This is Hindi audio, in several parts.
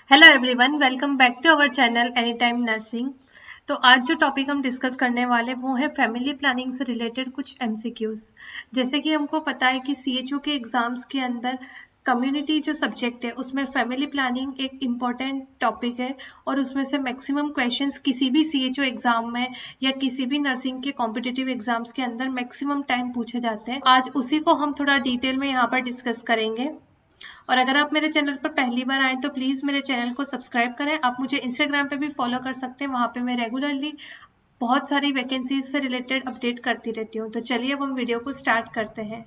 Hello everyone, welcome back to our channel any time nursing. तो आज जो टॉपिक हम डिस्कस करने वाले वो है फैमिली प्लानिंग से रिलेटेड कुछ एमसीक्यूज। जैसे कि हमको पता है कि सीएचओ के एग्जाम्स के अंदर कम्युनिटी जो सब्जेक्ट है उसमें फैमिली प्लानिंग एक इम्पॉर्टेंट टॉपिक है और उसमें से मैक्सिमम क्वेश्चंस किसी भी सीएचओ एग्जाम में या किसी भी नर्सिंग के कॉम्पिटिटिव एग्जाम्स के अंदर मैक्सिमम टाइम पूछे जाते हैं। आज उसी को हम थोड़ा डिटेल में यहाँ पर डिस्कस करेंगे। और अगर आप मेरे चैनल पर पहली बार आए तो प्लीज़ मेरे चैनल को सब्सक्राइब करें। आप मुझे इंस्टाग्राम पे भी फॉलो कर सकते हैं, वहाँ पे मैं रेगुलरली बहुत सारी वैकेंसीज से रिलेटेड अपडेट करती रहती हूँ। तो चलिए अब हम वीडियो को स्टार्ट करते हैं।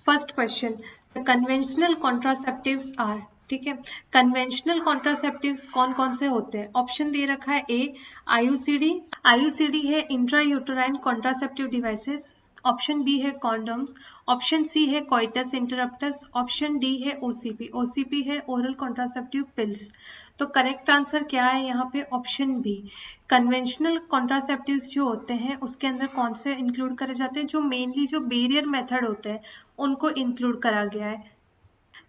First question, conventional contraceptives are. ठीक है, कन्वेंशनल कॉन्ट्रासेप्टिव्स कौन कौन से होते हैं? ऑप्शन दे रखा है ए आईयूसीडी, आईयूसीडी है intra uterine contraceptive devices. Option B है कॉन्डोम्स, ऑप्शन सी है कोइटस इंटरप्टस, ऑप्शन डी है ओसीपी, ओसीपी है ओरल कॉन्ट्रासेप्टिव पिल्स। तो करेक्ट आंसर क्या है यहाँ पे? Option B. कन्वेंशनल कॉन्ट्रासेप्टिव्स जो होते हैं उसके अंदर कौन से इंक्लूड करे जाते हैं? जो मेनली जो बेरियर मेथड होते हैं उनको इंक्लूड करा गया है।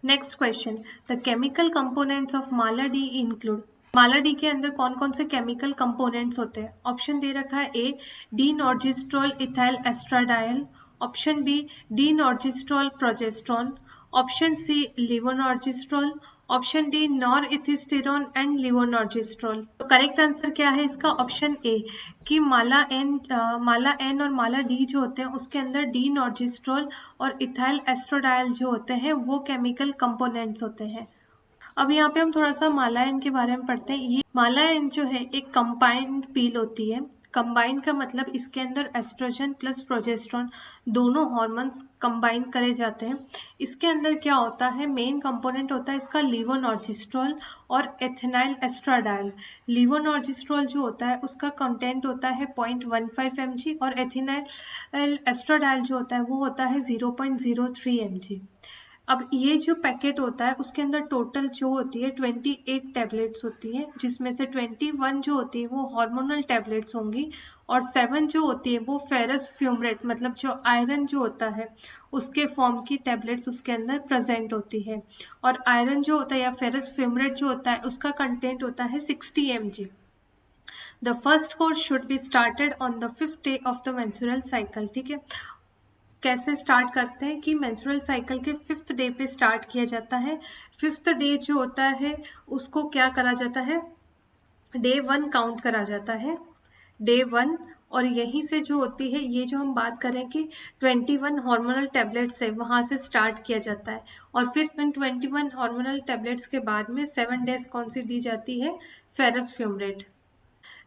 Next question, the chemical components of Mala D include. Mala D के अंदर कौन कौन से केमिकल कंपोनेंट्स होते हैं? ऑप्शन दे रखा है A D norgestrel ethyl estradiol, option B D norgestrel progesterone, option C levonorgestrel, option D norethisterone and levonorgestrel. तो करेक्ट आंसर क्या है इसका? ऑप्शन ए कि माला एन और माला डी जो होते हैं उसके अंदर डी नॉर्जिस्ट्रोल और इथाइल एस्ट्रोडाइल जो होते हैं वो केमिकल कंपोनेंट्स होते हैं। अब यहाँ पे हम थोड़ा सा मालायन के बारे में पढ़ते हैं। ये मालायन जो है एक कंबाइंड पील होती है। कंबाइंड का मतलब इसके अंदर एस्ट्रोजन प्लस प्रोजेस्ट्रॉन दोनों हार्मोन्स कंबाइन करे जाते हैं। इसके अंदर क्या होता है? मेन कंपोनेंट होता है इसका लिवोनॉर्जिस्ट्रोल और एथेनाइल एस्ट्राडाइल। लिवोनॉर्जिस्ट्रोल जो होता है उसका कंटेंट होता है 0.15 mg और एथेनाइल एस्ट्राडाइल जो होता है वो होता है 0.03 mg। अब ये जो पैकेट होता है उसके अंदर टोटल जो होती है 28 टैबलेट्स होती है, जिसमें से 21 जो होती है वो हार्मोनल टैबलेट्स होंगी और 7 जो होती है वो फेरस फ्यूमरेट मतलब जो आयरन जो होता है उसके फॉर्म की टैबलेट्स उसके अंदर प्रेजेंट होती है। और आयरन जो होता है या फेरस फ्यूमरेट जो होता है उसका कंटेंट होता है 60 mg। The first course should be started on the 5th day of the menstrual cycle. ठीक है, कैसे स्टार्ट करते हैं कि मेंस्ट्रुअल साइकिल के 5th डे पे स्टार्ट किया जाता है। 5th डे जो होता है उसको क्या करा जाता है? डे 1 काउंट करा जाता है, डे 1। और यहीं से जो होती है ये जो हम बात करें कि 21 हार्मोनल टैबलेट्स है वहां से स्टार्ट किया जाता है और फिर इन 21 हार्मोनल टैबलेट्स के बाद में 7 डेज कौन सी दी जाती है? Ferrous fumarate.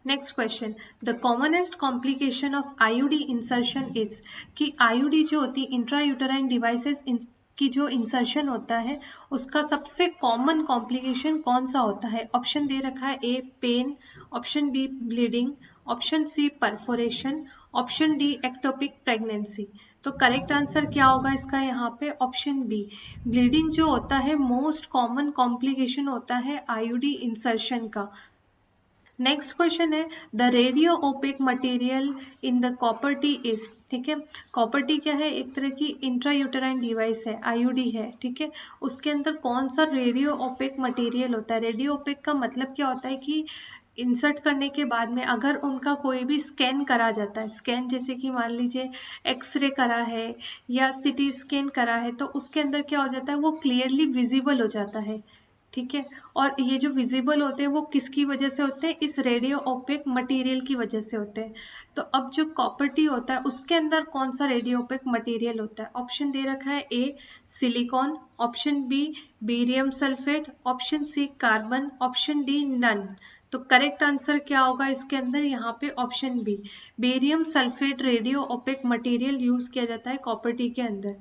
Next question, the commonest complication of IUD insertion is. कि आईयूडी जो होती है इंट्रा यूटेराइन डिवाइसेस की जो इंसर्शन होता है उसका सबसे कॉमन कॉम्प्लिकेशन कौन सा होता है? ऑप्शन दे रखा है A pain, option B bleeding, option C perforation, option D ectopic pregnancy. तो करेक्ट आंसर क्या होगा इसका यहाँ पे? Option B. ब्लीडिंग जो होता है मोस्ट कॉमन कॉम्प्लिकेशन होता है आईयूडी इंसर्शन का। नेक्स्ट क्वेश्चन है the radio opaque material in the copper T is. ठीक है, कॉपर टी क्या है? एक तरह की इंट्रा यूटेराइन डिवाइस है, आईयूडी है। ठीक है, उसके अंदर कौन सा रेडियो ओपेक मटेरियल होता है? रेडियो ओपेक का मतलब क्या होता है कि इंसर्ट करने के बाद में अगर उनका कोई भी स्कैन करा जाता है, स्कैन जैसे कि मान लीजिए एक्सरे करा है या सिटी स्कैन करा है, तो उसके अंदर क्या हो जाता है? वो क्लियरली विजिबल हो जाता है। ठीक है, और ये जो विजिबल होते हैं वो किसकी वजह से होते हैं? इस रेडियो ओपेक मटेरियल की वजह से होते हैं। तो अब जो कॉपर टी होता है उसके अंदर कौन सा रेडियो ओपेक मटेरियल होता है? ऑप्शन दे रखा है A silicon, option B barium sulphate, option C carbon, option D none. तो करेक्ट आंसर क्या होगा इसके अंदर? यहाँ पे option B barium sulphate radio opaque material use किया जाता है कॉपर टी के अंदर।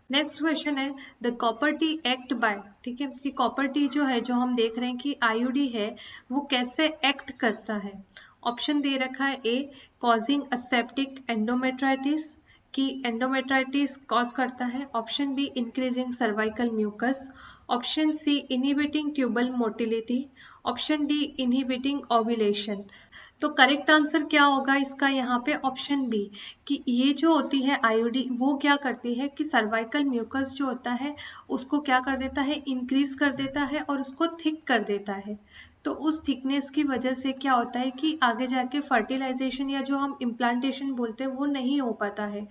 नेक्स्ट क्वेश्चन है the copper T act by. ठीक है, कि कॉपर टी जो है जो हम देख रहे हैं कि आईयूडी है वो कैसे एक्ट करता है? ऑप्शन दे रखा है ए कॉजिंग असेप्टिक एंडोमेट्राइटिस, कि एंडोमेट्राइटिस कॉज करता है। Option B increasing cervical mucus, option C inhibiting tubal motility, option D inhibiting ovulation. तो करेक्ट आंसर क्या होगा इसका यहाँ पे ऑप्शन बी, कि ये जो होती है आईयूडी वो क्या करती है कि सर्वाइकल म्यूकस जो होता है उसको क्या कर देता है, इंक्रीज कर देता है और उसको थिक कर देता है। तो उस थिकनेस की वजह से क्या होता है कि आगे जाके फर्टिलाइजेशन या जो हम इम्प्लांटेशन बोलते हैं वो नहीं हो पाता है।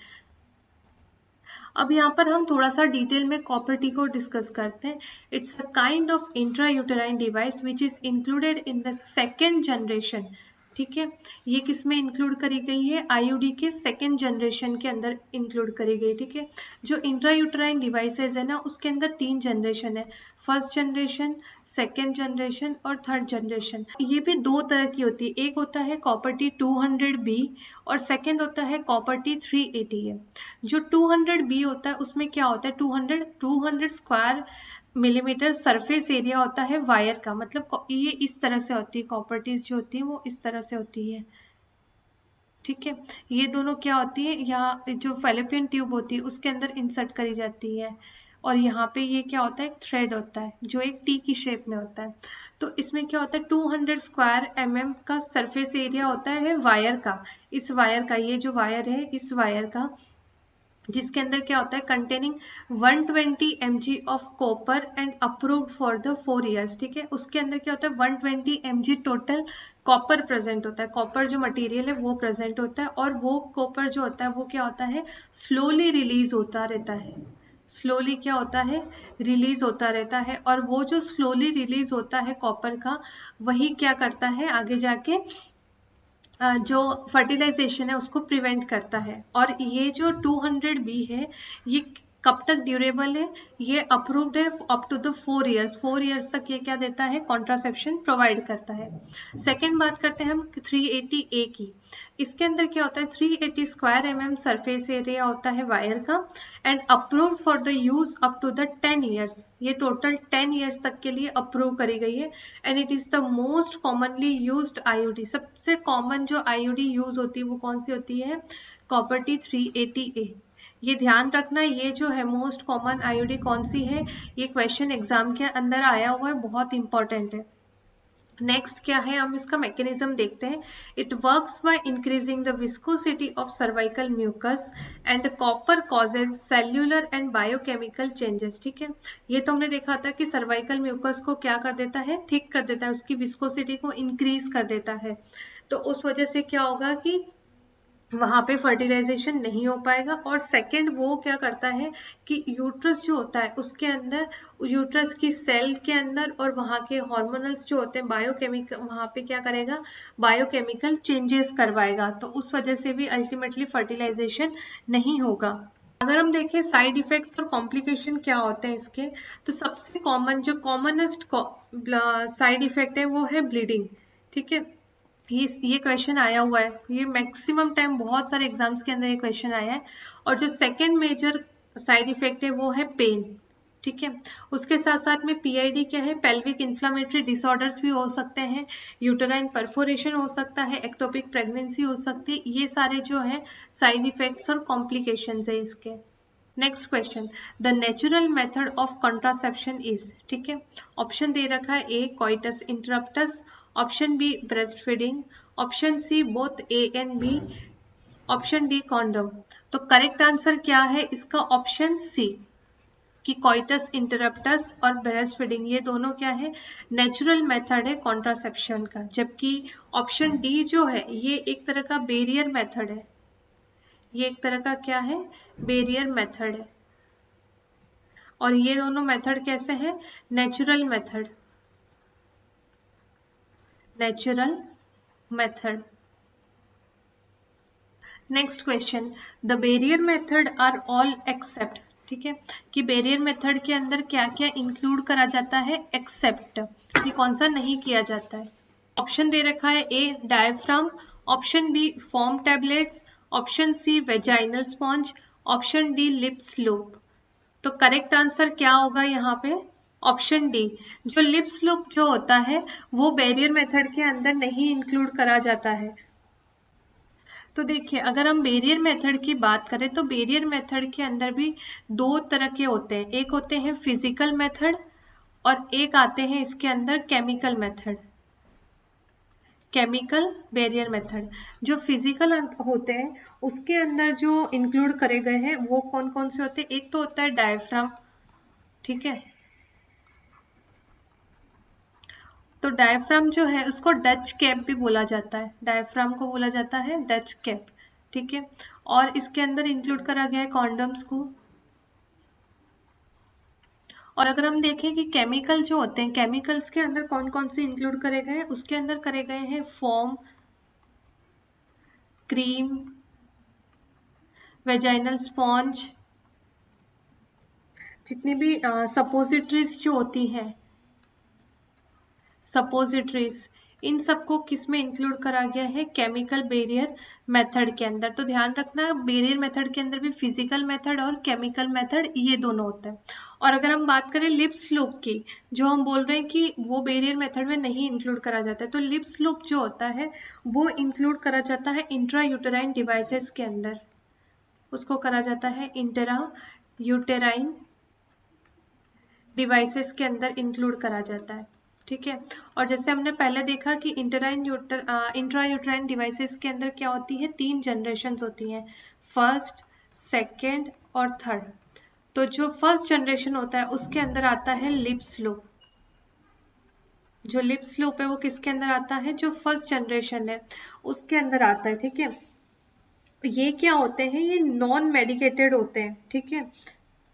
अब यहाँ पर हम थोड़ा सा डिटेल में कॉपर टी को डिस्कस करते हैं। It's a kind of intrauterine device which is included in the second generation. ठीक है, ये किस में इंक्लूड करी गई है, आईयूडी के सेकेंड जनरेशन के अंदर इंक्लूड करी गई। ठीक है, जो इंट्रायूटेराइन डिवाइसेज है ना उसके अंदर 3 जनरेशन है, फर्स्ट जनरेशन, सेकेंड जनरेशन और थर्ड जनरेशन। ये भी 2 तरह की होती है, एक होता है कॉपर टी 200B और सेकेंड होता है कॉपर टी 380 है। जो 200B होता है उसमें क्या होता है, 200 स्क्वायर मिलीमीटर सरफेस एरिया होता है वायर का, मतलब ये इस तरह से होती है, कॉपर्टीज जो होती है वो इस तरह से होती है। ठीक है, ये दोनों क्या होती है, यहाँ जो फेलोपियन ट्यूब होती है उसके अंदर इंसर्ट करी जाती है और यहाँ पे ये क्या होता है, एक थ्रेड होता है जो एक टी की शेप में होता है। तो इसमें क्या होता है, 200 स्क्वायर mm का सरफेस एरिया होता है वायर का, इस वायर का, ये जो वायर है इस वायर का, जिसके अंदर क्या होता है, containing 120 mg of copper and approved for the 4 years। ठीक है, उसके अंदर क्या होता है, 120 mg टोटल कॉपर प्रेजेंट होता है, कॉपर जो मटेरियल है वो प्रेजेंट होता है और वो कॉपर जो होता है वो क्या होता है, स्लोली रिलीज होता रहता है, स्लोली क्या होता है, रिलीज होता रहता है। और वो जो स्लोली रिलीज होता है कॉपर का, वही क्या करता है आगे जाके जो फर्टिलाइजेशन है उसको प्रिवेंट करता है। और ये जो 200B है ये कब तक ड्यूरेबल है, ये अप्रूव्ड है up to the 4 years, 4 years तक ये क्या देता है, कॉन्ट्रासेप्शन प्रोवाइड करता है। सेकेंड बात करते हैं हम 380A की, इसके अंदर क्या होता है, 380 स्क्वायर mm सरफेस एरिया होता है वायर का and approved for the use up to the 10 years, ये टोटल 10 years तक के लिए अप्रूव करी गई है and it is the most commonly used IUD. सबसे कॉमन जो आईयूडी यूज होती है वो कौन सी होती है, कॉपर टी 380A। ये ध्यान रखना, ये जो है मोस्ट कॉमन आईयूडी कौन सी है, ये क्वेश्चन एग्जाम के अंदर आया हुआ है, बहुत इंपॉर्टेंट है। नेक्स्ट क्या है, हम इसका मैकेनिज्म देखते हैं। It works by increasing the viscosity of cervical mucus and copper causes cellular and biochemical changes. ठीक है, ये तो हमने देखा था कि सर्वाइकल म्यूकस को क्या कर देता है, थिक कर देता है, उसकी विस्कोसिटी को इंक्रीज कर देता है। तो उस वजह से क्या होगा कि वहां पे फर्टिलाइजेशन नहीं हो पाएगा। और सेकंड वो क्या करता है कि यूट्रस जो होता है उसके अंदर, यूट्रस की सेल के अंदर और वहां के हार्मोनल्स जो होते हैं बायोकेमिकल, वहां पे क्या करेगा, बायोकेमिकल चेंजेस करवाएगा, तो उस वजह से भी अल्टीमेटली फर्टिलाइजेशन नहीं होगा। अगर हम देखें साइड इफेक्ट्स और कॉम्प्लिकेशन क्या होते हैं इसके, तो सबसे कॉमन जो कॉमनेस्ट साइड इफेक्ट है वो है ब्लीडिंग। ठीक है, ये क्वेश्चन आया हुआ है, ये मैक्सिमम टाइम बहुत सारे एग्जाम्स के अंदर ये क्वेश्चन आया है। और जो सेकंड मेजर साइड इफेक्ट है वो है पेन। ठीक है, उसके साथ साथ में पीआईडी क्या है, पेल्विक इन्फ्लामेटरी डिसऑर्डर्स भी हो सकते हैं, यूटेराइन परफोरेशन हो सकता है, एक्टोपिक प्रेगनेंसी हो सकती है, ये सारे जो है साइड इफेक्ट्स और कॉम्प्लिकेशंस है इसके। Next question, the natural method of contraception is. ठीक है, ऑप्शन दे रखा है, A coitus interruptus, option B breast feeding, option C both A and B, option D condom. तो करेक्ट आंसर क्या है इसका, ऑप्शन सी, कि कोइटस इंटरप्टस और ब्रेस्ट फीडिंग ये दोनों क्या है, नेचुरल मेथड है कॉन्ट्रासेप्शन का। जबकि ऑप्शन डी जो है ये एक तरह का बेरियर मेथड है, ये एक तरह का क्या है, बेरियर मेथड है। और ये दोनों मेथड कैसे हैं, natural method, natural method. Next question, the barrier method are all except. ठीक है, कि बेरियर मेथड के अंदर क्या क्या इंक्लूड करा जाता है, एक्सेप्ट, कि कौन सा नहीं किया जाता है। ऑप्शन दे रखा है, A diaphragm, option B foam tablets, option C vaginal sponge, option D Lippes loop. तो करेक्ट आंसर क्या होगा यहाँ पे, ऑप्शन डी, जो लिप स्लोप जो होता है वो बैरियर मेथड के अंदर नहीं इंक्लूड करा जाता है। तो देखिए, अगर हम बैरियर मेथड की बात करें तो बैरियर मेथड के अंदर भी 2 तरह के होते हैं, एक होते हैं फिजिकल मेथड और एक आते हैं इसके अंदर chemical method. Chemical barrier method. जो फिजिकल होते हैं उसके अंदर जो इंक्लूड करे गए हैं वो कौन कौन से होते हैं? एक तो होता है डायफ्राम, ठीक है, तो डायफ्राम जो है उसको डच कैप भी बोला जाता है, डायफ्राम को बोला जाता है डच कैप, ठीक है। और इसके अंदर इंक्लूड करा गया है कॉन्डम्स को। और अगर हम देखें कि केमिकल जो होते हैं, केमिकल्स के अंदर कौन कौन से इंक्लूड करे गए हैं, उसके अंदर करे गए हैं फोम, क्रीम, वेजाइनल स्पॉन्ज, जितनी भी सपोजिटरीज जो होती हैं, सपोजिटरीज, इन सबको किस में इंक्लूड करा गया है? केमिकल बैरियर मेथड के अंदर। तो ध्यान रखना बैरियर मेथड के अंदर भी फिजिकल मेथड और केमिकल मेथड ये दोनों होते हैं। और अगर हम बात करें लिप्स लूप की, जो हम बोल रहे हैं कि वो बैरियर मेथड में नहीं इंक्लूड करा जाता है, तो लिप्स लूप जो होता है वो इंक्लूड करा जाता है इंट्रा यूटेराइन डिवाइसेस के अंदर, उसको करा जाता है इंट्रा यूटेराइन डिवाइसेस के अंदर इंक्लूड करा जाता है, ठीक है। और जैसे हमने पहले देखा कि इंट्रा यूट्राइन डिवाइसेस के अंदर क्या होती है? 3 जनरेशन होती हैं, फर्स्ट, सेकेंड और थर्ड। तो जो फर्स्ट जनरेशन होता है उसके अंदर आता है लिप्स लूप। जो लिप्स लूप है वो किसके अंदर आता है? जो फर्स्ट जनरेशन है उसके अंदर आता है, ठीक है। ये क्या होते हैं? ये नॉन मेडिकेटेड होते हैं, ठीक है।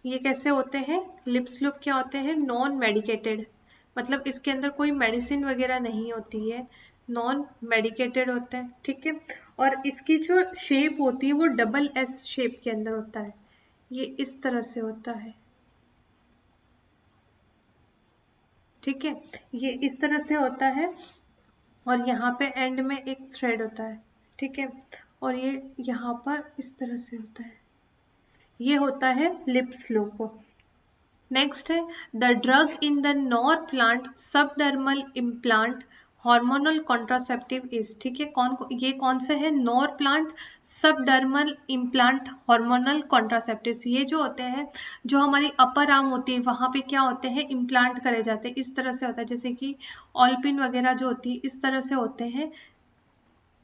ये कैसे होते हैं? लिप्स लूप क्या होते हैं? नॉन मेडिकेटेड, मतलब इसके अंदर कोई मेडिसिन वगैरह नहीं होती है, नॉन मेडिकेटेड होते हैं, ठीक है। और इसकी जो शेप होती है वो डबल एस शेप के अंदर होता है, ये इस तरह से होता है, ठीक है, ये इस तरह से होता है। और यहाँ पे एंड में एक थ्रेड होता है, ठीक है, और ये यहाँ पर इस तरह से होता है, ये होता है लिप्स लूप। नेक्स्ट है the drug in the nor plant subdermal implant hormonal contraceptive is, ठीक है। ये कौन से है? Nor plant subdermal implant hormonal contraceptives. ये जो होते हैं, जो हमारी अपर आर्म होती है वहां पे क्या होते हैं? इम्प्लांट करे जाते हैं, इस तरह से होता है, जैसे कि ऑलपिन वगैरह जो होती है इस तरह से होते हैं,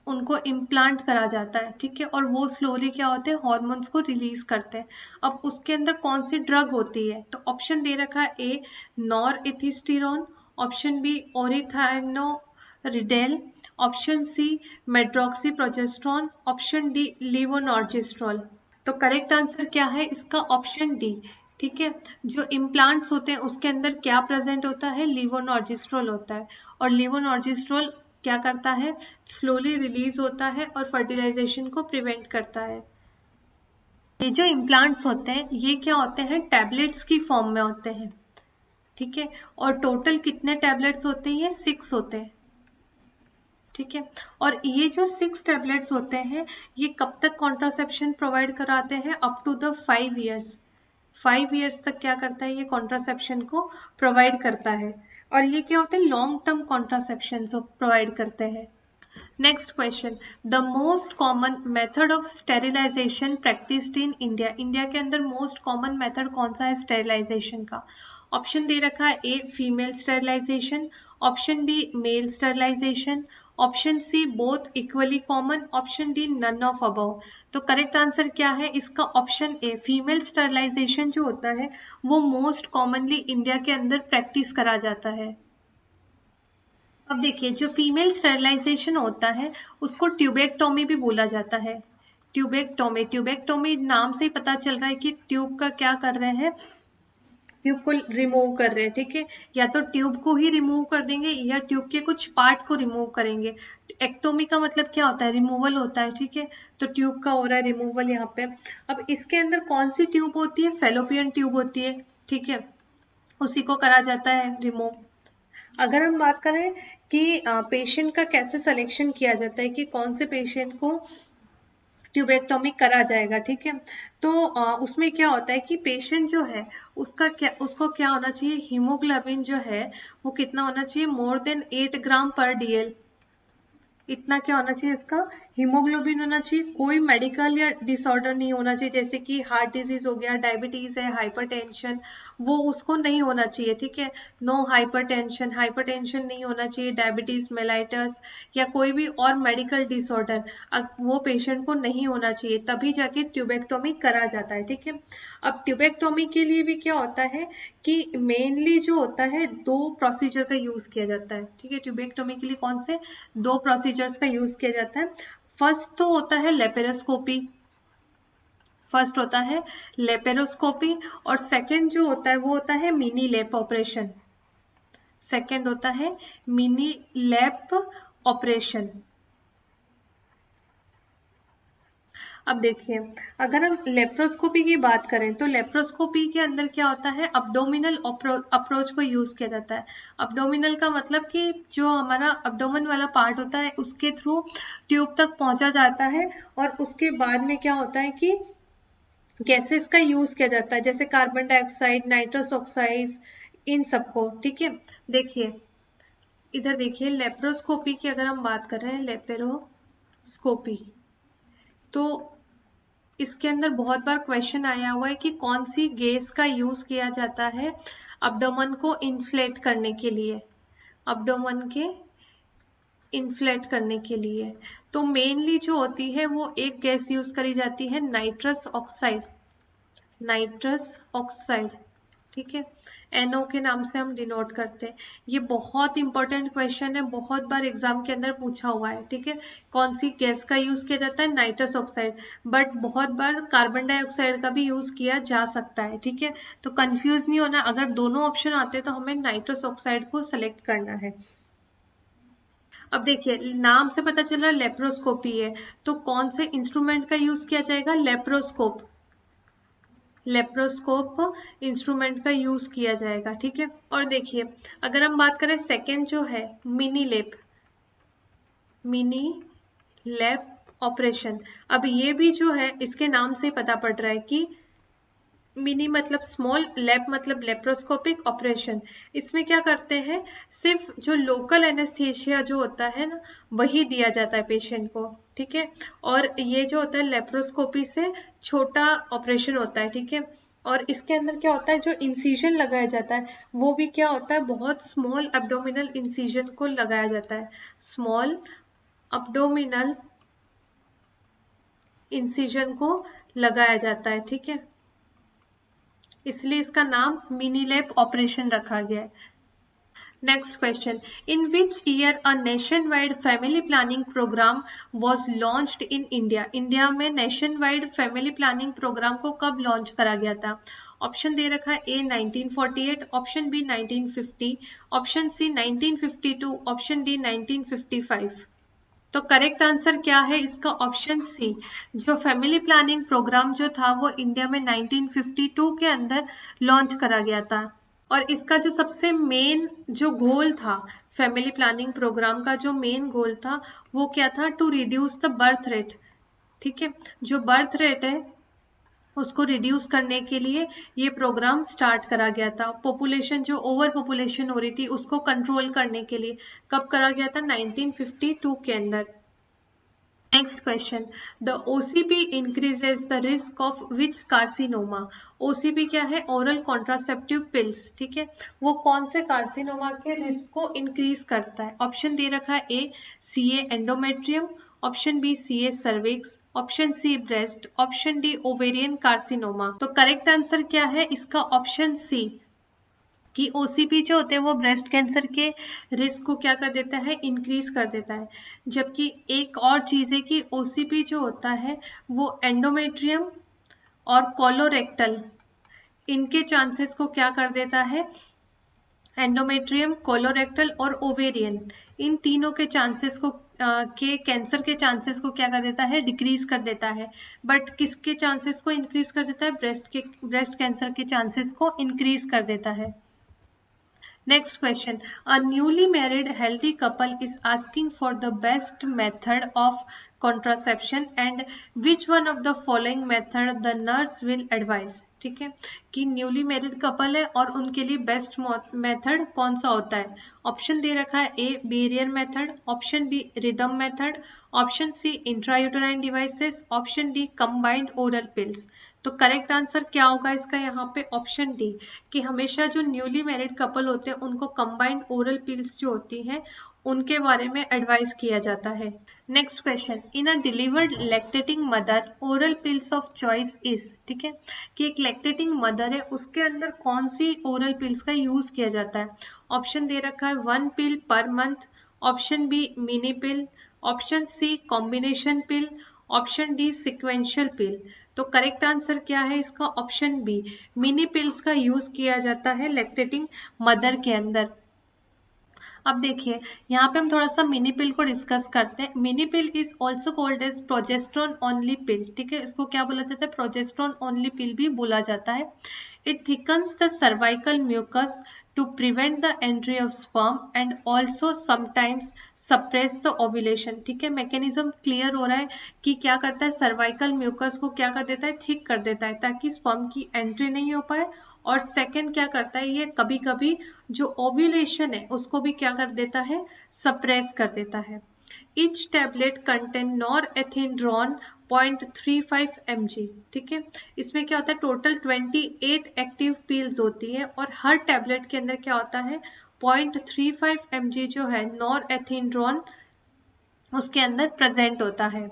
उनको इम्प्लांट करा जाता है, ठीक है। और वो स्लोली क्या होते हैं? हॉर्मोन्स को रिलीज करते हैं। अब उसके अंदर कौन सी ड्रग होती है? तो ऑप्शन दे रखा है A norethisterone, option B ओरिथाइनोरिडेल, option C medroxyprogesterone, option D levonorgestrel. तो करेक्ट आंसर क्या है इसका? ऑप्शन डी, ठीक है। जो इम्प्लांट्स होते हैं उसके अंदर क्या प्रेजेंट होता है? लीवोनॉर्जिस्ट्रॉल होता है। और लीवोनॉर्जिस्ट्रॉल क्या करता है? स्लोली रिलीज होता है और फर्टिलाइजेशन को प्रिवेंट करता है। ये जो इम्प्लांट्स होते हैं ये क्या होते हैं? टैबलेट्स की फॉर्म में होते हैं, ठीक है। और टोटल कितने टैबलेट्स होते हैं? ये 6 होते हैं, ठीक है। और ये जो 6 टैबलेट्स होते हैं ये कब तक कॉन्ट्रासेप्शन प्रोवाइड कराते हैं? Up to the 5 years. 5 years तक क्या करता है? ये कॉन्ट्रासेप्शन को प्रोवाइड करता है। और ये क्या होते हैं? लॉन्ग टर्म कॉन्ट्रासेप्शन प्रोवाइड करते हैं। Next question, the most common method of sterilisation practised in India. India के अंदर मोस्ट कॉमन मेथड कौन सा है स्टेरिलाइजेशन का? ऑप्शन दे रखा है A female sterilisation, option B male sterilisation, option C both equally common, option D none of above. तो करेक्ट आंसर क्या है इसका? ऑप्शन ए फीमेल स्टेरिलाइजेशन जो होता है वो मोस्ट कॉमनली इंडिया के अंदर प्रैक्टिस करा जाता है। अब देखिए जो फीमेल स्टेरिलाइजेशन होता है उसको ट्यूबेक्टोमी भी बोला जाता है। ट्यूबेक्टोमी, ट्यूबेक्टोमी नाम से ही पता चल रहा है कि ट्यूब का क्या कर रहे हैं? ट्यूब को रिमूव कर रहे हैं, ठीक है। या तो ट्यूब को ही रिमूव कर देंगे या ट्यूब के कुछ पार्ट को रिमूव करेंगे। एक्टोमी का मतलब क्या होता है? रिमूवल होता है, ठीक है। तो ट्यूब का हो रहा है रिमूवल यहाँ पे। अब इसके अंदर कौन सी ट्यूब होती है? फेलोपियन ट्यूब होती है, ठीक है, उसी को करा जाता है रिमूव। अगर हम बात करें कि पेशेंट का कैसे सिलेक्शन किया जाता है कि कौन से पेशेंट को ट्यूबेक्टोमी करा जाएगा, ठीक है, तो उसमें क्या होता है कि पेशेंट जो है उसको क्या होना चाहिए? हीमोग्लोबिन जो है वो कितना होना चाहिए? मोर देन 8 ग्राम पर DL। इतना क्या होना चाहिए इसका? हीमोग्लोबिन होना चाहिए, कोई मेडिकल या डिसऑर्डर नहीं होना चाहिए, जैसे कि हार्ट डिजीज हो गया, डायबिटीज है, हाइपरटेंशन, वो उसको नहीं होना चाहिए, ठीक है। नो हाइपरटेंशन, हाइपरटेंशन नहीं होना चाहिए, डायबिटीज मेलाइटस या कोई भी और मेडिकल डिसऑर्डर वो पेशेंट को नहीं होना चाहिए, तभी जाके ट्यूबेक्टोमी करा जाता है, ठीक है। अब ट्यूबेक्टोमी के लिए भी क्या होता है कि मेनली जो होता है 2 प्रोसीजर का यूज किया जाता है, ठीक है। ट्यूबेक्टोमी के लिए कौन से 2 प्रोसीजर्स का यूज किया जाता है? फर्स्ट तो होता है लेपेरोस्कोपी, फर्स्ट होता है लेपेरोस्कोपी, और सेकंड जो होता है वो होता है मिनी लैप ऑपरेशन, सेकंड होता है मिनी लैप ऑपरेशन। अब देखिए, अगर हम लेप्रोस्कोपी की बात करें तो लेप्रोस्कोपी के अंदर क्या होता है, अब्डोमिनल अप्रोच को यूज किया जाता है। अब्डोमिनल का मतलब कि जो हमारा अब्डोमेन वाला पार्ट होता है उसके थ्रू ट्यूब तक पहुंचा जाता है, और उसके बाद में क्या होता है कि गैसेस का यूज किया जाता है, जैसे कार्बन डाइऑक्साइड, नाइट्रस ऑक्साइड, इन सबको, ठीक है। देखिए इधर देखिए, लेप्रोस्कोपी की अगर हम बात कर रहे हैं, लेपेरोस्कोपी, तो इसके अंदर बहुत बार क्वेश्चन आया हुआ है कि कौन सी गैस का यूज किया जाता है अब्डोमेन को इन्फ्लेट करने के लिए, अब्डोमेन के इन्फ्लेट करने के लिए। तो मेनली जो होती है वो एक गैस यूज करी जाती है, नाइट्रस ऑक्साइड, नाइट्रस ऑक्साइड, ठीक है। NO के नाम से हम डिनोट करते हैं। ये बहुत इंपॉर्टेंट क्वेश्चन है, बहुत बार एग्जाम के अंदर पूछा हुआ है, ठीक है। कौन सी गैस का यूज किया जाता है? नाइट्रस ऑक्साइड, बट बहुत बार कार्बन डाइऑक्साइड का भी यूज किया जा सकता है, ठीक है। तो कंफ्यूज नहीं होना, अगर दोनों ऑप्शन आते हैं तो हमें नाइट्रस ऑक्साइड को सेलेक्ट करना है। अब देखिए, नाम से पता चल रहा है लेप्रोस्कोपी है, तो कौन से इंस्ट्रूमेंट का यूज किया जाएगा? लेप्रोस्कोप, लेप्रोस्कोप इंस्ट्रूमेंट का यूज किया जाएगा, ठीक है। और देखिए, अगर हम बात करें सेकंड जो है मिनी लेप, मिनी लैप ऑपरेशन, अब ये भी जो है इसके नाम से पता पड़ रहा है कि मिनी मतलब स्मॉल, लैप मतलब लेप्रोस्कोपिक ऑपरेशन। इसमें क्या करते हैं, सिर्फ जो लोकल एनेस्थीसिया जो होता है ना वही दिया जाता है पेशेंट को, ठीक है। और ये जो होता है लेप्रोस्कोपी से छोटा ऑपरेशन होता है, ठीक है। और इसके अंदर क्या होता है, जो इंसिजन लगाया जाता है वो भी क्या होता है, बहुत स्मॉल एब्डोमिनल इंसिजन को लगाया जाता है, स्मॉल एब्डोमिनल इंसिजन को लगाया जाता है, ठीक है। इसलिए इसका नाम मिनी लैप ऑपरेशन रखा गया है। Next question, in which year a nationwide family planning programme was launched in India? India में nationwide family planning programme को कब लॉन्च करा गया था? ऑप्शन दे रखा है A 1948, option B 1950, option C 1952, option D 1955। तो करेक्ट आंसर क्या है इसका? Option C. जो फैमिली प्लानिंग प्रोग्राम जो था वो इंडिया में 1952 के अंदर लॉन्च करा गया था। और इसका जो सबसे मेन जो गोल था, फैमिली प्लानिंग प्रोग्राम का जो मेन गोल था वो क्या था? To reduce the birth rate, ठीक है। जो बर्थ रेट है उसको रिड्यूस करने के लिए ये प्रोग्राम स्टार्ट करा गया था। पॉपुलेशन जो ओवर पॉपुलेशन हो रही थी उसको कंट्रोल करने के लिए कब करा गया था? 1952 के अंदर। Next question, the OCP increases the risk of which carcinoma? OCP क्या है? ओरल कॉन्ट्रासेप्टिव पिल्स, ठीक है। वो कौन से कार्सिनोमा के रिस्क को इंक्रीज करता है? ऑप्शन दे रखा है A CA endometrium, option B CA cervix, option C breast, option D ovarian carcinoma. तो करेक्ट आंसर क्या है इसका? ऑप्शन सी, कि ओसीपी जो होते हैं वो ब्रेस्ट कैंसर के रिस्क को क्या कर देता है? इंक्रीज कर देता है। जबकि एक और चीज है कि ओसीपी जो होता है वो एंडोमेट्रियम और कोलोरेक्टल, इनके चांसेस को क्या कर देता है? एंडोमेट्रियम, कोलोरेक्टल और ओवेरियन, इन तीनों के चांसेस को के कैंसर के चांसेस को क्या कर देता है? डिक्रीज कर देता है। बट किसके चांसेस को इंक्रीज कर देता है? ब्रेस्ट कैंसर के चांसेस को इंक्रीज कर देता है। Next question. A newly married healthy couple is asking for the best method of contraception and which one of the following method the nurse will advise? ठीक है, कि न्यूली मैरिड कपल है और उनके लिए बेस्ट मेथड कौन सा होता है। ऑप्शन दे रखा है A barrier method, option B rhythm method, option C intrauterine devices, option D combined oral pills. तो करेक्ट आंसर क्या होगा इसका यहाँ पे ऑप्शन डी, कि हमेशा जो न्यूली मैरिड कपल होते हैं उनको कंबाइंड ओरल पिल्स जो होती हैं उनके बारे में एडवाइस किया जाता है। Next question, in a delivered lactating mother oral pills of choice is, ठीक है, कि एक लैक्टेटिंग मदर है उसके अंदर कौन सी ओरल पिल्स का यूज किया जाता है। ऑप्शन दे रखा है 1 pill per month, option B mini pill, option C combination pill, option D sequential pill. तो करेक्ट आंसर क्या है इसका ऑप्शन बी, मिनी पिल्स का यूज किया जाता है लैक्टेटिंग मदर के अंदर। अब देखिए यहाँ पे हम थोड़ा सा मिनी पिल को डिस्कस करते हैं। Mini pill is also called as progesterone only pill, ठीक है, इसको क्या बोला जाता है, प्रोजेस्ट्रॉन ओनली पिल भी बोला जाता है। It thickens the cervical mucus to prevent the entry of sperm and also sometimes suppress the ovulation, ठीक है, मैकेनिज्म क्लियर हो रहा है कि क्या करता है, सर्वाइकल म्यूकस को क्या कर देता है, थिक कर देता है ताकि स्पर्म की एंट्री नहीं हो पाए। और सेकंड क्या करता है, ये कभी कभी जो ओव्यूलेशन है उसको भी क्या कर देता है, सप्रेस कर देता है। Each tablet contain norethindrone 0.35 mg, ठीक है, इसमें क्या होता है, टोटल 28 एक्टिव पील्स होती है और हर टैबलेट के अंदर क्या होता है 0.35 mg जो है नॉरहेथिंड्रोन उसके अंदर प्रेजेंट होता है।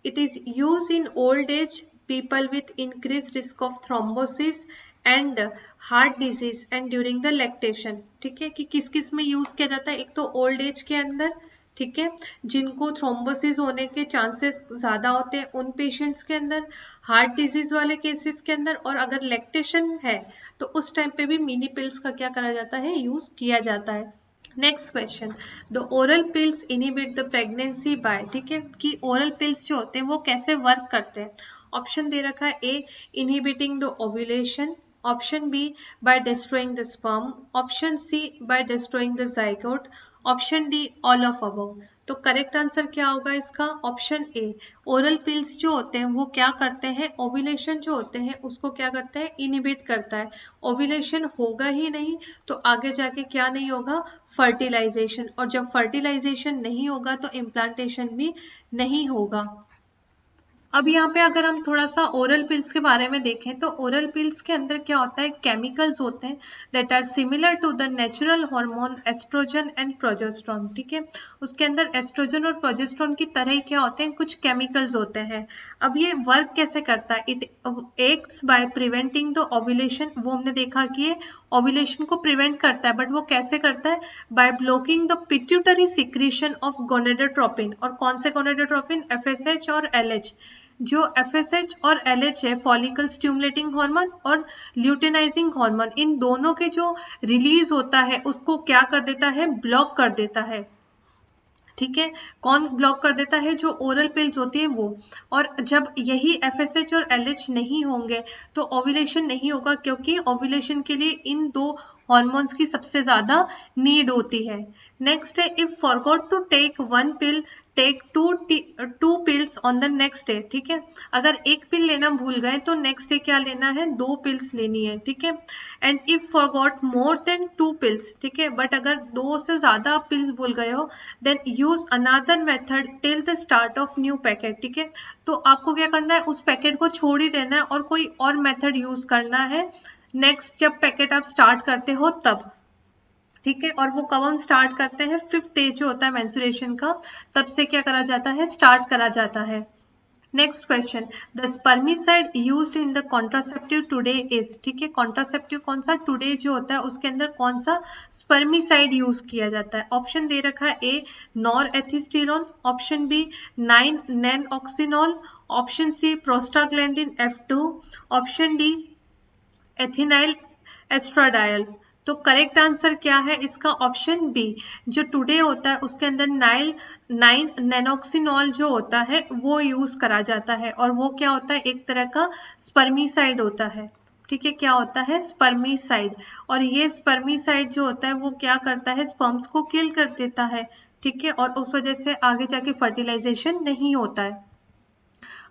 It is used in old age people with increased risk of thrombosis and heart disease and during the lactation, ठीक है, कि किस किस में यूज किया जाता है, एक तो ओल्ड एज के अंदर, ठीक है, जिनको थ्रोम्बोसिस होने के चांसेस ज्यादा होते हैं उन पेशेंट्स के अंदर, हार्ट डिजीज वाले केसेस के अंदर, और अगर लैक्टेशन है तो उस टाइम पे भी मिनी पिल्स का क्या करा जाता है, यूज किया जाता है। Next question, the oral pills inhibit the pregnancy bye, ठीक है, कि ओरल पिल्स जो होते हैं वो कैसे वर्क करते हैं। ऑप्शन दे रखा है A inhibiting the ovulation, option B by destroying the sperm, option C by destroying the zygote, option D all of above. तो करेक्ट आंसर क्या होगा इसका ऑप्शन ए, ओरल पिल्स जो होते हैं वो क्या करते हैं, ओव्यूलेशन जो होते हैं उसको क्या करते हैं, इनहिबिट करता है। ओव्यूलेशन होगा ही नहीं तो आगे जाके क्या नहीं होगा, फर्टिलाइजेशन, और जब फर्टिलाइजेशन नहीं होगा तो इम्प्लांटेशन भी नहीं होगा। अब यहाँ पे अगर हम थोड़ा सा ओरल पिल्स के बारे में देखें तो ओरल पिल्स के अंदर क्या होता है, केमिकल्स होते हैं that are similar to the natural hormone oestrogen and progesterone, ठीक है, उसके अंदर एस्ट्रोजन और प्रोजेस्टेरोन की तरह ही क्या होते हैं, कुछ केमिकल्स होते हैं। अब ये वर्क कैसे करता है, it acts by preventing the ovulation, वो हमने देखा कि ये ओव्यूलेशन को प्रिवेंट करता है, बट वो कैसे करता है, by blocking the pituitary secretion of gonadotropin, और कौन से गोनेडोट्रोपिन, FSH और LH। जो FSH और LH है फॉलिकल स्टिमुलेटिंग हार्मोन और ल्यूटेनाइजिंग हार्मोन, इन दोनों के जो रिलीज होता है उसको क्या कर देता है, ब्लॉक कर देता है, ठीक है, कौन ब्लॉक कर देता है, जो ओरल पिल्स होती है वो। और जब यही FSH और LH नहीं होंगे तो ओव्यूलेशन नहीं होगा, क्योंकि ओव्यूलेशन के लिए इन दो हॉर्मोन्स की सबसे ज्यादा नीड होती है। नेक्स्ट है, if forgot to take 1 pill take 2 pills on the next day, ठीक है, अगर एक पिल लेना भूल गए तो नेक्स्ट डे क्या लेना है, 2 पिल्स लेनी है, ठीक है। And if forgot more than 2 pills, ठीक है, बट अगर 2 से ज्यादा पिल्स भूल गए हो then use another method till the start of new packet, ठीक है, तो आपको क्या करना है, उस पैकेट को छोड़ ही देना है और कोई और मेथड यूज करना है नेक्स्ट जब पैकेट आप स्टार्ट करते हो तब, ठीक है। और वो कब हम स्टार्ट करते हैं, 5th डे जो होता है मेंस्ट्रुएशन का, तब से क्या करा जाता है, स्टार्ट करा जाता है। Next question, the spermicide used in the contraceptive today is, ठीक है, कॉन्ट्रासेप्टिव कौन सा, टुडे जो होता है उसके अंदर कौन सा स्पर्मिसाइड यूज किया जाता है। ऑप्शन दे रखा है ए नॉरहेथिस्टेरोन, ऑप्शन बी 9-नैनऑक्सिनॉल, option C prostaglandin F2, option D ethinyl estradiol. तो करेक्ट आंसर क्या है इसका ऑप्शन बी, जो टुडे होता है उसके अंदर 9-नैनऑक्सिनॉल जो होता है वो यूज करा जाता है, और वो क्या होता है, एक तरह का स्पर्मिसाइड होता है, ठीक है, क्या होता है, स्पर्मिसाइड। और ये स्पर्मिसाइड जो होता है वो क्या करता है, स्पर्म्स को किल कर देता है, ठीक है, और उस वजह से आगे जाके फर्टिलाइजेशन नहीं होता है।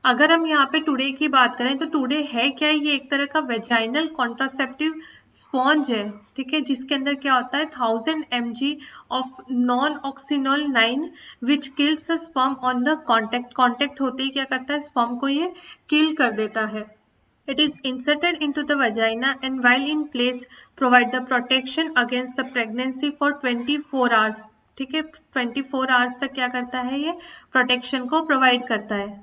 अगर हम यहाँ पे टुडे की बात करें तो टुडे है क्या, ये एक तरह का वेजाइनल कॉन्ट्रासेप्टिव स्पॉन्ज है, ठीक है, जिसके अंदर क्या होता है 1000 mg of nonoxynol 9 which kills sperm on the contact होते ही क्या करता है, स्पर्म को ये किल कर देता है। It is inserted into the vagina and while in place provide the protection against the pregnancy for 24 hours, ठीक है, 24 hours तक क्या करता है, ये प्रोटेक्शन को प्रोवाइड करता है।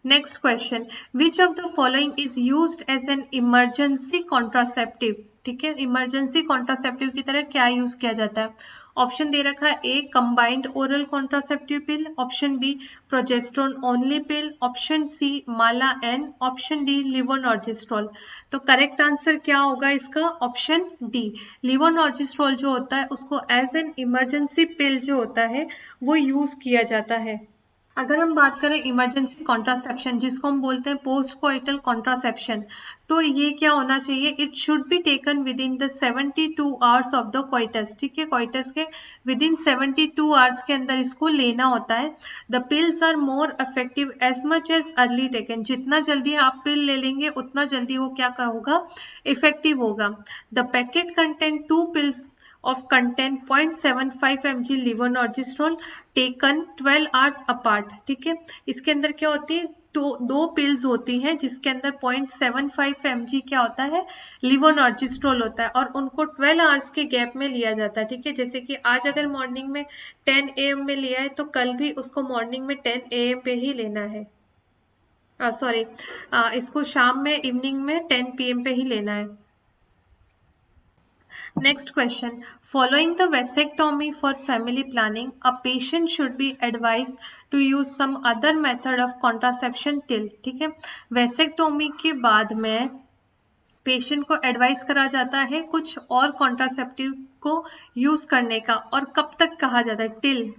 Next question, which of the following is used as an emergency contraceptive, ठीक है, इमरजेंसी कॉन्ट्रासेप्टिव की तरह क्या यूज किया जाता है। ऑप्शन दे रखा है A combined oral contraceptive pill, option B progesterone only pill, option C Mala N, option D levonorgestrel. तो करेक्ट आंसर क्या होगा इसका, ऑप्शन डी, लिवोनॉर्जिस्ट्रोल जो होता है उसको एज एन इमरजेंसी पिल जो होता है वो यूज किया जाता है। अगर हम बात करें इमरजेंसी कॉन्ट्रासेप्शन जिसको हम बोलते हैं पोस्ट कोइटल कॉन्ट्रासेप्शन, तो ये क्या होना चाहिए, it should be taken with in the 72 hours of the coitus, ठीक है, कोइटस के विद इन 72 आवर्स के अंदर इसको लेना होता है। The pills are more effective as much as early taken, जितना जल्दी आप पिल ले लेंगे उतना जल्दी वो क्या होगा, इफेक्टिव होगा। The packet content 2 pills of content 0.75 mg levonorgestrel taken 12 hours apart, ठीक है, इसके अंदर क्या होती है, दो पिल्स होती हैं जिसके अंदर 0.75 mg क्या होता है, लिवोनॉर्जिस्ट्रोल होता है और उनको 12 आवर्स के गैप में लिया जाता है, ठीक है, जैसे कि आज अगर मॉर्निंग में 10 AM में लिया है तो कल भी उसको मॉर्निंग में 10 AM पे ही लेना है, इसको शाम में इवनिंग में 10 PM पे ही लेना है। Next question, following the vasectomy for family planning, a patient should be advised to use some other method of contraception till, ठीक है, वैसेक्टोमी के बाद में पेशेंट को एडवाइस करा जाता है कुछ और कॉन्ट्रासेप्टिव को यूज करने का, और कब तक कहा जाता है, टिल,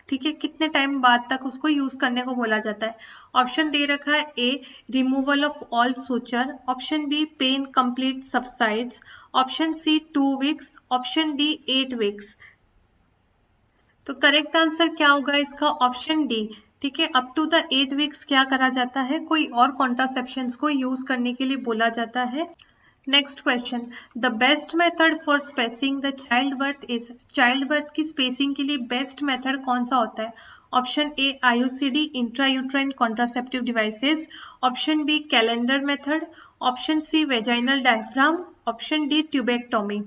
ठीक है, कितने टाइम बाद तक उसको यूज करने को बोला जाता है। ऑप्शन दे रखा है A removal of all suture, option B pain complete subsides, option C 2 weeks, option D 8 weeks. तो करेक्ट आंसर क्या होगा इसका, ऑप्शन डी, ठीक है, अप टू द 8 वीक्स क्या करा जाता है, कोई और कॉन्ट्रासेप्शन को यूज करने के लिए बोला जाता है। Next question, the best method for spacing the child birth is, child birth की स्पेसिंग के लिए बेस्ट मेथड कौन सा होता है। Option A IUCD intrauterine contraceptive devices, option B calendar method, option C vaginal diaphragm, option D tubectomy.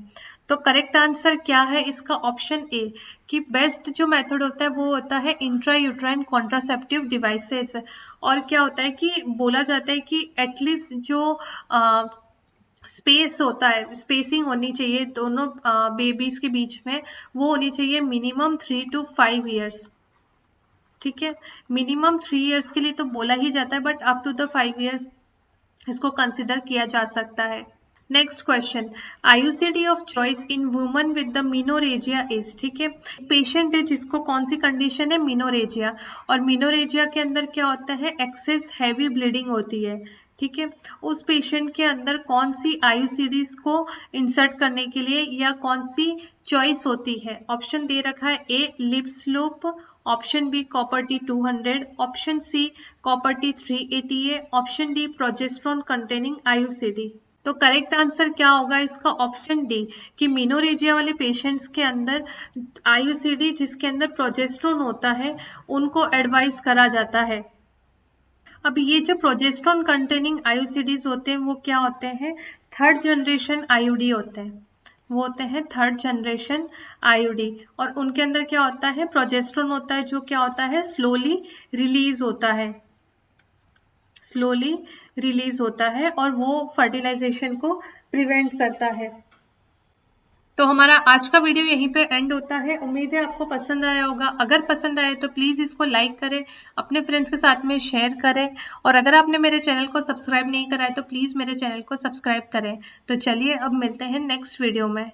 तो करेक्ट आंसर क्या है इसका, ऑप्शन ए, कि बेस्ट जो मेथड होता है वो होता है इंट्रायूट्राइन कॉन्ट्रासेप्टिव डिवाइसेस। और क्या होता है कि बोला जाता है कि एटलीस्ट जो स्पेस होता है, स्पेसिंग होनी चाहिए दोनों बेबीज के बीच में, वो होनी चाहिए मिनिमम 3 to 5 ईयर्स, ठीक है, मिनिमम 3 ईयर्स के लिए तो बोला ही जाता है, but up to the 5 years इसको कंसिडर किया जा सकता है। Next question, IUCD of choice in woman with the menorrhagia is, ठीक है, पेशेंट है जिसको कौन सी कंडीशन है, मिनोरेजिया, और मिनोरेजिया के अंदर क्या होता है, एक्सेस हैवी ब्लीडिंग होती है, ठीक है, उस पेशेंट के अंदर कौन सी आईयूसीडीज को इंसर्ट करने के लिए या कौन सी चॉइस होती है। ऑप्शन दे रखा है A Lippes loop, option B copper T 200, option C copper T 380A, option D progesterone containing IUCD. तो करेक्ट आंसर क्या होगा इसका, ऑप्शन डी, कि मिनोरेजिया वाले पेशेंट्स के अंदर आईयूसीडी जिसके अंदर प्रोजेस्ट्रॉन होता है उनको एडवाइस करा जाता है। अब ये जो प्रोजेस्ट्रॉन कंटेनिंग आईयूसीडीज होते हैं वो क्या होते हैं, थर्ड जनरेशन आईयूडी होते हैं, वो होते हैं थर्ड जनरेशन आईयूडी, और उनके अंदर क्या होता है, प्रोजेस्ट्रॉन होता है जो क्या होता है, स्लोली रिलीज होता है, स्लोली रिलीज होता है और वो फर्टिलाइजेशन को प्रिवेंट करता है। तो हमारा आज का वीडियो यहीं पे एंड होता है। उम्मीद है आपको पसंद आया होगा। अगर पसंद आए तो प्लीज़ इसको लाइक करें, अपने फ्रेंड्स के साथ में शेयर करें, और अगर आपने मेरे चैनल को सब्सक्राइब नहीं करा है तो प्लीज़ मेरे चैनल को सब्सक्राइब करें। तो चलिए अब मिलते हैं नेक्स्ट वीडियो में।